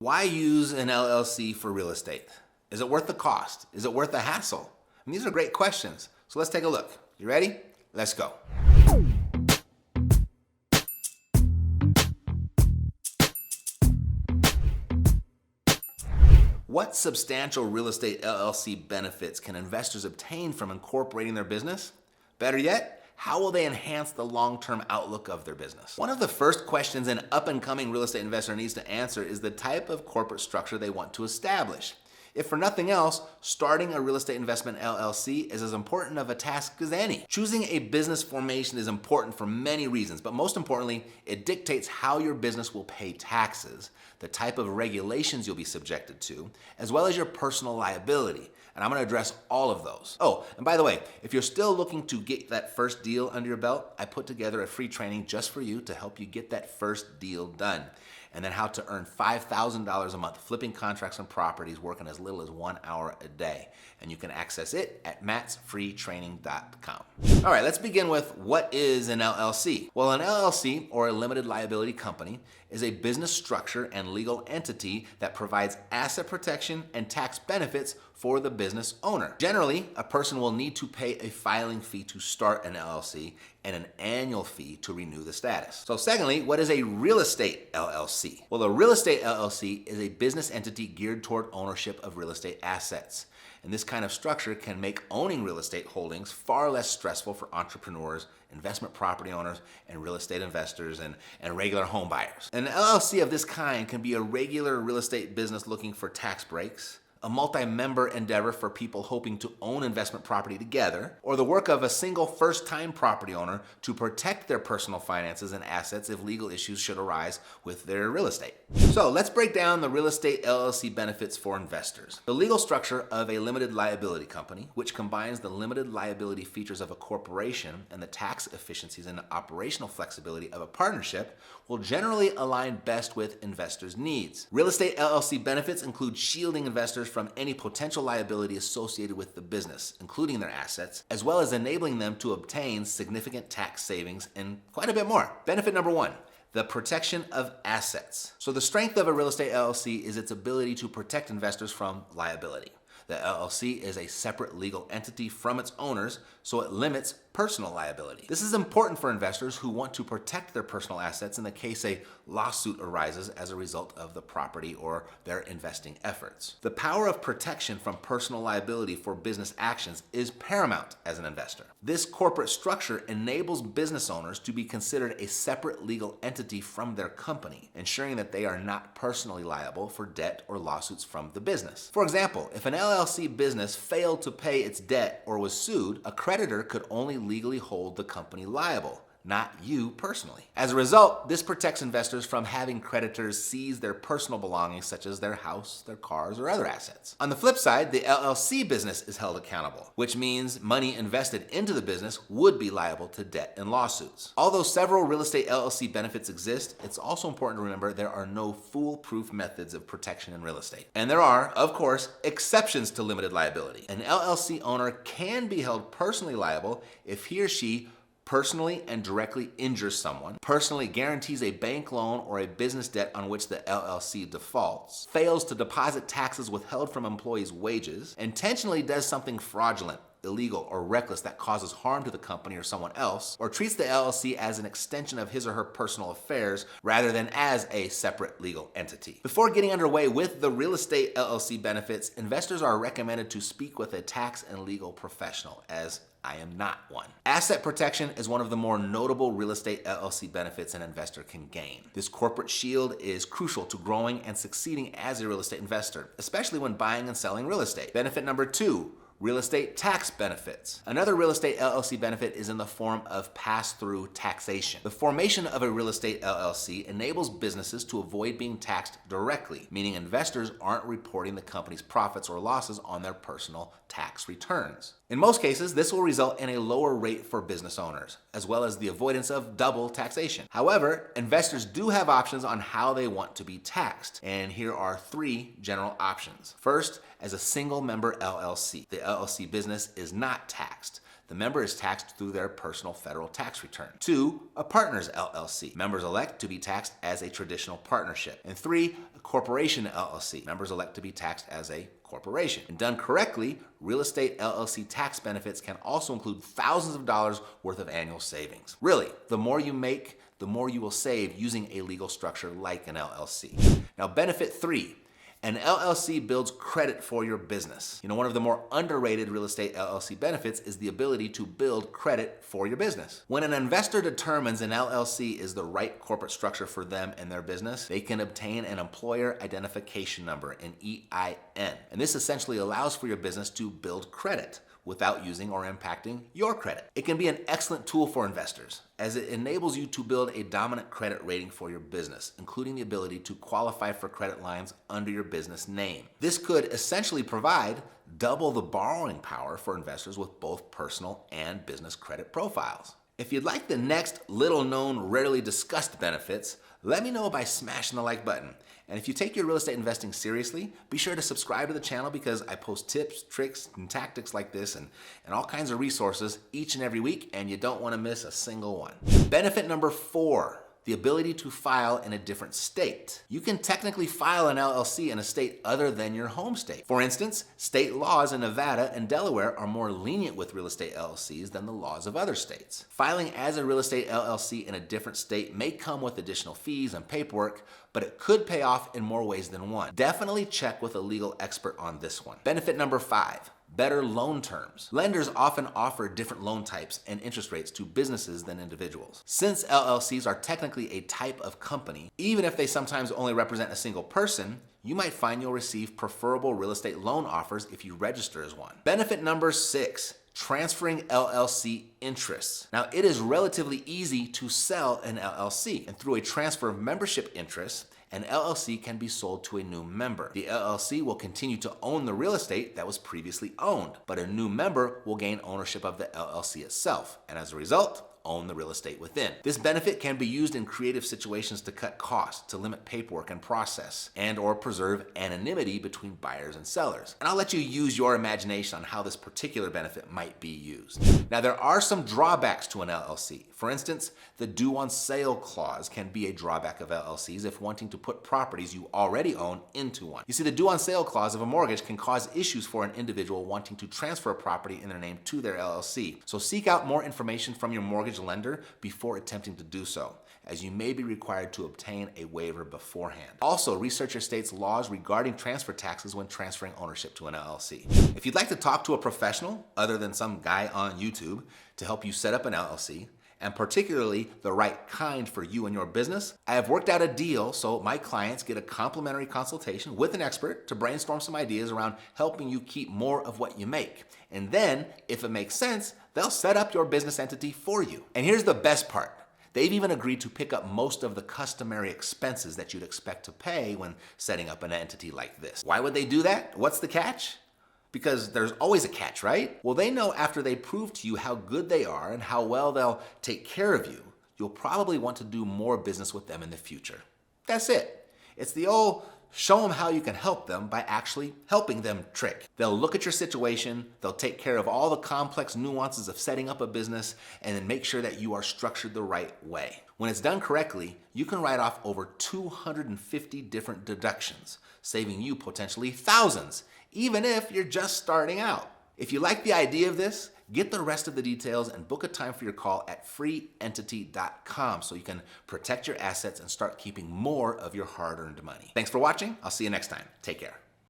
Why use an LLC for real estate? Is it worth the cost? Is it worth the hassle? And these are great questions. So let's take a look. You ready? Let's go. What substantial real estate LLC benefits can investors obtain from incorporating their business? Better yet, how will they enhance the long-term outlook of their business? One of the first questions an up-and-coming real estate investor needs to answer is the type of corporate structure they want to establish. If for nothing else, starting a real estate investment LLC is as important of a task as any. Choosing a business formation is important for many reasons, but most importantly, it dictates how your business will pay taxes, the type of regulations you'll be subjected to, as well as your personal liability. And I'm going to address all of those. Oh, and by the way, if you're still looking to get that first deal under your belt, I put together a free training just for you to help you get that first deal done. And then how to earn $5,000 a month flipping contracts on properties working as little as 1 hour a day. And you can access it at mattsfreetraining.com. All right, let's begin with what is an LLC? Well, an LLC, or a limited liability company, is a business structure and legal entity that provides asset protection and tax benefits for the business owner. Generally, a person will need to pay a filing fee to start an LLC and an annual fee to renew the status. So secondly, what is a real estate LLC? Well, a real estate LLC is a business entity geared toward ownership of real estate assets. And this kind of structure can make owning real estate holdings far less stressful for entrepreneurs, investment property owners, and real estate investors and regular home buyers. An LLC of this kind can be a regular real estate business looking for tax breaks, a multi-member endeavor for people hoping to own investment property together, or the work of a single first-time property owner to protect their personal finances and assets if legal issues should arise with their real estate. So let's break down the real estate LLC benefits for investors. The legal structure of a limited liability company, which combines the limited liability features of a corporation and the tax efficiencies and operational flexibility of a partnership, will generally align best with investors' needs. Real estate LLC benefits include shielding investors from any potential liability associated with the business, including their assets, as well as enabling them to obtain significant tax savings and quite a bit more. Benefit number one, the protection of assets. So the strength of a real estate LLC is its ability to protect investors from liability. The LLC is a separate legal entity from its owners, so it limits personal liability. This is important for investors who want to protect their personal assets in the case a lawsuit arises as a result of the property or their investing efforts. The power of protection from personal liability for business actions is paramount as an investor. This corporate structure enables business owners to be considered a separate legal entity from their company, ensuring that they are not personally liable for debt or lawsuits from the business. For example, if an LLC business failed to pay its debt or was sued, a creditor could only legally hold the company liable, not you personally. As a result, this protects investors from having creditors seize their personal belongings such as their house, their cars, or other assets. On the flip side, the LLC business is held accountable, which means money invested into the business would be liable to debt and lawsuits. Although several real estate LLC benefits exist, it's also important to remember there are no foolproof methods of protection in real estate. And there are, of course, exceptions to limited liability. An LLC owner can be held personally liable if he or she personally and directly injures someone, personally guarantees a bank loan or a business debt on which the LLC defaults, fails to deposit taxes withheld from employees' wages, intentionally does something fraudulent, illegal, or reckless that causes harm to the company or someone else, or treats the LLC as an extension of his or her personal affairs rather than as a separate legal entity. Before getting underway with the real estate LLC benefits, investors are recommended to speak with a tax and legal professional, as I am not one. Asset protection is one of the more notable real estate LLC benefits an investor can gain. This corporate shield is crucial to growing and succeeding as a real estate investor, especially when buying and selling real estate. Benefit number two, real estate tax benefits. Another real estate LLC benefit is in the form of pass-through taxation. The formation of a real estate LLC enables businesses to avoid being taxed directly, meaning investors aren't reporting the company's profits or losses on their personal tax returns. In most cases, this will result in a lower rate for business owners, as well as the avoidance of double taxation. However, investors do have options on how they want to be taxed, and here are three general options. First, as a single member LLC. The LLC business is not taxed. The member is taxed through their personal federal tax return. 2, a partner's LLC. Members elect to be taxed as a traditional partnership. And 3, a corporation LLC. Members elect to be taxed as a corporation. And done correctly, real estate LLC tax benefits can also include thousands of dollars worth of annual savings. Really, the more you make, the more you will save using a legal structure like an LLC. Now, benefit 3. An LLC builds credit for your business. One of the more underrated real estate LLC benefits is the ability to build credit for your business. When an investor determines an LLC is the right corporate structure for them and their business, they can obtain an employer identification number, an EIN. And this essentially allows for your business to build credit without using or impacting your credit. It can be an excellent tool for investors, as it enables you to build a dominant credit rating for your business, including the ability to qualify for credit lines under your business name. This could essentially provide double the borrowing power for investors with both personal and business credit profiles. If you'd like the next little-known, rarely discussed benefits, let me know by smashing the like button. And if you take your real estate investing seriously, be sure to subscribe to the channel because I post tips, tricks, and tactics like this and all kinds of resources each and every week, and you don't want to miss a single one. Benefit number 4. The ability to file in a different state. You can technically file an LLC in a state other than your home state. For instance, state laws in Nevada and Delaware are more lenient with real estate LLCs than the laws of other states. Filing as a real estate LLC in a different state may come with additional fees and paperwork, but it could pay off in more ways than one. Definitely check with a legal expert on this one. Benefit number 5. Better loan terms. Lenders often offer different loan types and interest rates to businesses than individuals. Since LLCs are technically a type of company, even if they sometimes only represent a single person, you might find you'll receive preferable real estate loan offers if you register as one. Benefit number 6. Transferring LLC interests. Now, it is relatively easy to sell an LLC, and through a transfer of membership interests, an LLC can be sold to a new member. The LLC will continue to own the real estate that was previously owned, but a new member will gain ownership of the LLC itself, and as a result, own the real estate within. This benefit can be used in creative situations to cut costs, to limit paperwork and process, and or preserve anonymity between buyers and sellers. And I'll let you use your imagination on how this particular benefit might be used. Now, there are some drawbacks to an LLC. For instance, the due on sale clause can be a drawback of LLCs if wanting to put properties you already own into one. You see, the due on sale clause of a mortgage can cause issues for an individual wanting to transfer a property in their name to their LLC. So seek out more information from your mortgage lender before attempting to do so, as you may be required to obtain a waiver beforehand. Also, research your state's laws regarding transfer taxes when transferring ownership to an LLC. If you'd like to talk to a professional other than some guy on YouTube to help you set up an LLC, and particularly the right kind for you and your business, I have worked out a deal so my clients get a complimentary consultation with an expert to brainstorm some ideas around helping you keep more of what you make. And then, if it makes sense, they'll set up your business entity for you. And here's the best part. They've even agreed to pick up most of the customary expenses that you'd expect to pay when setting up an entity like this. Why would they do that? What's the catch? Because there's always a catch, right? Well, they know after they prove to you how good they are and how well they'll take care of you, you'll probably want to do more business with them in the future. That's it. It's the old show them how you can help them by actually helping them trick. They'll look at your situation, they'll take care of all the complex nuances of setting up a business, and then make sure that you are structured the right way. When it's done correctly, you can write off over 250 different deductions, saving you potentially thousands, even if you're just starting out. If you like the idea of this, get the rest of the details and book a time for your call at freeentity.com so you can protect your assets and start keeping more of your hard-earned money. Thanks for watching. I'll see you next time. Take care.